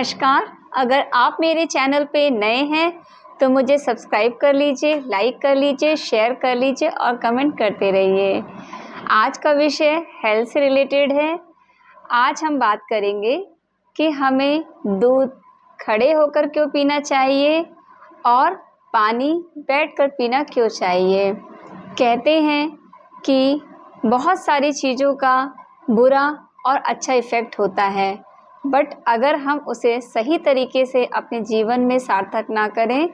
नमस्कार। अगर आप मेरे चैनल पे नए हैं तो मुझे सब्सक्राइब कर लीजिए, लाइक कर लीजिए, शेयर कर लीजिए और कमेंट करते रहिए। आज का विषय हेल्थ से रिलेटेड है। आज हम बात करेंगे कि हमें दूध खड़े होकर क्यों पीना चाहिए और पानी बैठकर पीना क्यों चाहिए। कहते हैं कि बहुत सारी चीज़ों का बुरा और अच्छा इफ़ेक्ट होता है, बट अगर हम उसे सही तरीके से अपने जीवन में सार्थक ना करें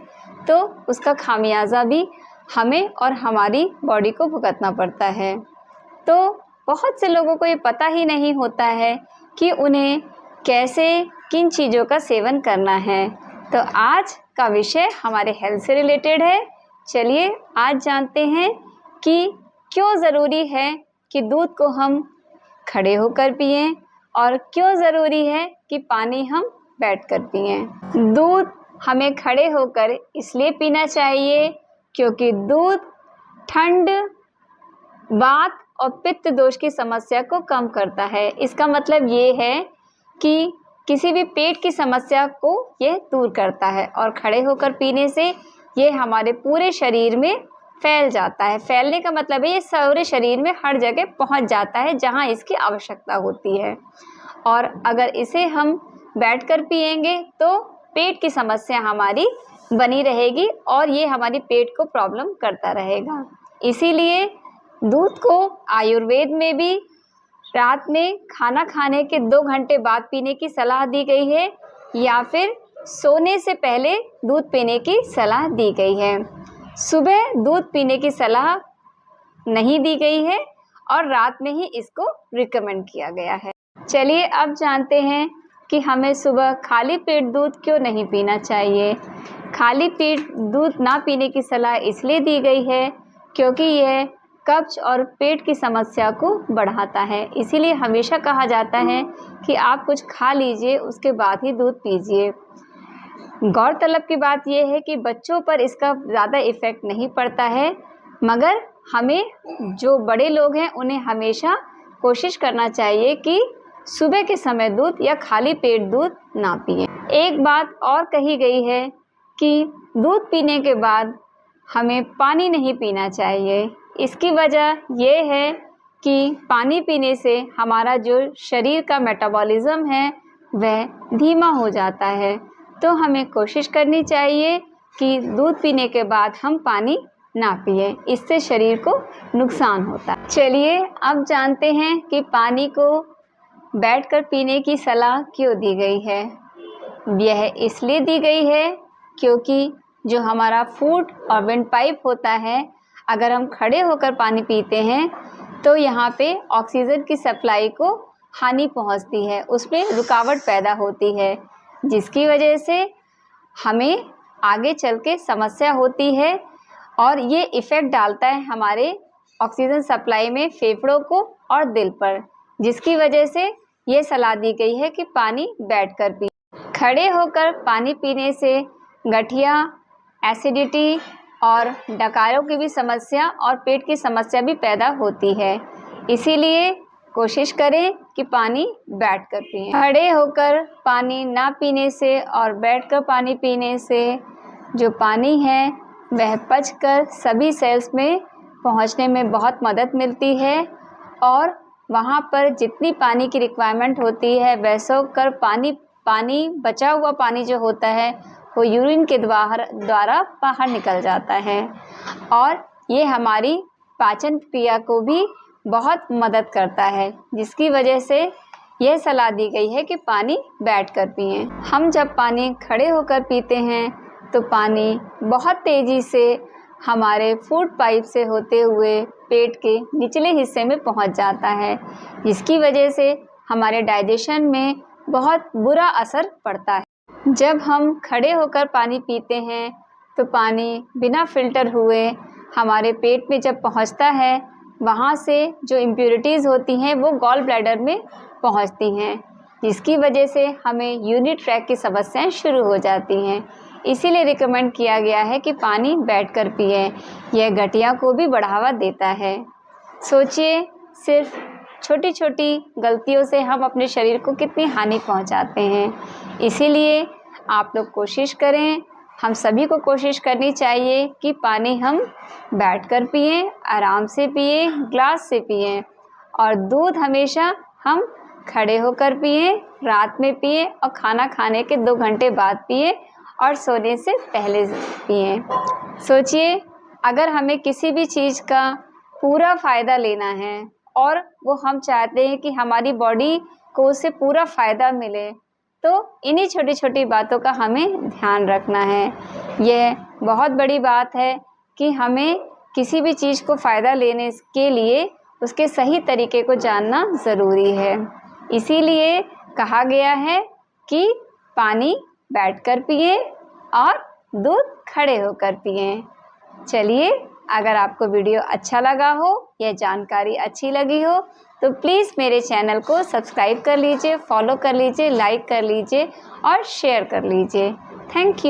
तो उसका खामियाजा भी हमें और हमारी बॉडी को भुगतना पड़ता है। तो बहुत से लोगों को ये पता ही नहीं होता है कि उन्हें कैसे किन चीज़ों का सेवन करना है। तो आज का विषय हमारे हेल्थ से रिलेटेड है। चलिए आज जानते हैं कि क्यों ज़रूरी है कि दूध को हम खड़े होकर पिएं और क्यों ज़रूरी है कि पानी हम बैठकर पिएं। दूध हमें खड़े होकर इसलिए पीना चाहिए क्योंकि दूध ठंड, वात और पित्त दोष की समस्या को कम करता है। इसका मतलब ये है कि किसी भी पेट की समस्या को यह दूर करता है और खड़े होकर पीने से ये हमारे पूरे शरीर में फैल जाता है। फैलने का मतलब है ये सारे शरीर में हर जगह पहुंच जाता है जहां इसकी आवश्यकता होती है। और अगर इसे हम बैठकर पिएंगे तो पेट की समस्या हमारी बनी रहेगी और ये हमारी पेट को प्रॉब्लम करता रहेगा। इसीलिए दूध को आयुर्वेद में भी रात में खाना खाने के 2 घंटे बाद पीने की सलाह दी गई है या फिर सोने से पहले दूध पीने की सलाह दी गई है। सुबह दूध पीने की सलाह नहीं दी गई है और रात में ही इसको रिकमेंड किया गया है। चलिए अब जानते हैं कि हमें सुबह खाली पेट दूध क्यों नहीं पीना चाहिए। खाली पेट दूध ना पीने की सलाह इसलिए दी गई है क्योंकि यह कब्ज और पेट की समस्या को बढ़ाता है। इसीलिए हमेशा कहा जाता है कि आप कुछ खा लीजिए उसके बाद ही दूध पीजिए। गौरतलब की बात यह है कि बच्चों पर इसका ज़्यादा इफ़ेक्ट नहीं पड़ता है, मगर हमें जो बड़े लोग हैं उन्हें हमेशा कोशिश करना चाहिए कि सुबह के समय दूध या खाली पेट दूध ना पिएं। एक बात और कही गई है कि दूध पीने के बाद हमें पानी नहीं पीना चाहिए। इसकी वजह यह है कि पानी पीने से हमारा जो शरीर का मेटाबॉलिज्म है वह धीमा हो जाता है। तो हमें कोशिश करनी चाहिए कि दूध पीने के बाद हम पानी ना पिएं, इससे शरीर को नुकसान होता है। चलिए अब जानते हैं कि पानी को बैठकर पीने की सलाह क्यों दी गई है। यह इसलिए दी गई है क्योंकि जो हमारा फूड और विंड पाइप होता है, अगर हम खड़े होकर पानी पीते हैं तो यहाँ पे ऑक्सीजन की सप्लाई को हानि पहुँचती है, उसमें रुकावट पैदा होती है, जिसकी वजह से हमें आगे चल के समस्या होती है और ये इफ़ेक्ट डालता है हमारे ऑक्सीजन सप्लाई में फेफड़ों को और दिल पर, जिसकी वजह से ये सलाह दी गई है कि पानी बैठकर पिए। खड़े होकर पानी पीने से गठिया, एसिडिटी और डकारों की भी समस्या और पेट की समस्या भी पैदा होती है। इसीलिए कोशिश करें कि पानी बैठकर पिएं। खड़े होकर पानी ना पीने से और बैठकर पानी पीने से जो पानी है वह पचकर सभी सेल्स में पहुंचने में बहुत मदद मिलती है और वहां पर जितनी पानी की रिक्वायरमेंट होती है वैसा कर पानी बचा हुआ पानी जो होता है वो यूरिन के द्वारा बाहर निकल जाता है और ये हमारी पाचन क्रिया को भी बहुत मदद करता है, जिसकी वजह से यह सलाह दी गई है कि पानी बैठकर पिएं। हम जब पानी खड़े होकर पीते हैं तो पानी बहुत तेज़ी से हमारे फूड पाइप से होते हुए पेट के निचले हिस्से में पहुंच जाता है, जिसकी वजह से हमारे डाइजेशन में बहुत बुरा असर पड़ता है। जब हम खड़े होकर पानी पीते हैं तो पानी बिना फ़िल्टर हुए हमारे पेट में जब पहुंचता है, वहाँ से जो इम्प्योरिटीज़ होती हैं वो गॉल ब्लैडर में पहुँचती हैं, जिसकी वजह से हमें यूरिनरी ट्रैक की समस्याएं शुरू हो जाती हैं। इसीलिए रिकमेंड किया गया है कि पानी बैठकर पिएं। यह गठिया को भी बढ़ावा देता है। सोचिए, सिर्फ छोटी छोटी गलतियों से हम अपने शरीर को कितनी हानि पहुंचाते हैं। इसीलिए आप लोग कोशिश करें, हम सभी को कोशिश करनी चाहिए कि पानी हम बैठकर पिएं, आराम से पिएं, ग्लास से पिएं। और दूध हमेशा हम खड़े होकर पिएं, रात में पिएं और खाना खाने के 2 घंटे बाद पिएं और सोने से पहले पिएं। सोचिए, अगर हमें किसी भी चीज़ का पूरा फ़ायदा लेना है और वो हम चाहते हैं कि हमारी बॉडी को उससे पूरा फ़ायदा मिले, तो इन्हीं छोटी छोटी बातों का हमें ध्यान रखना है। यह बहुत बड़ी बात है कि हमें किसी भी चीज़ को फ़ायदा लेने के लिए उसके सही तरीके को जानना ज़रूरी है। इसीलिए कहा गया है कि पानी बैठकर पिएं और दूध खड़े होकर पिएं। चलिए, अगर आपको वीडियो अच्छा लगा हो या जानकारी अच्छी लगी हो तो प्लीज़ मेरे चैनल को सब्सक्राइब कर लीजिए, फॉलो कर लीजिए, लाइक कर लीजिए और शेयर कर लीजिए। Thank you.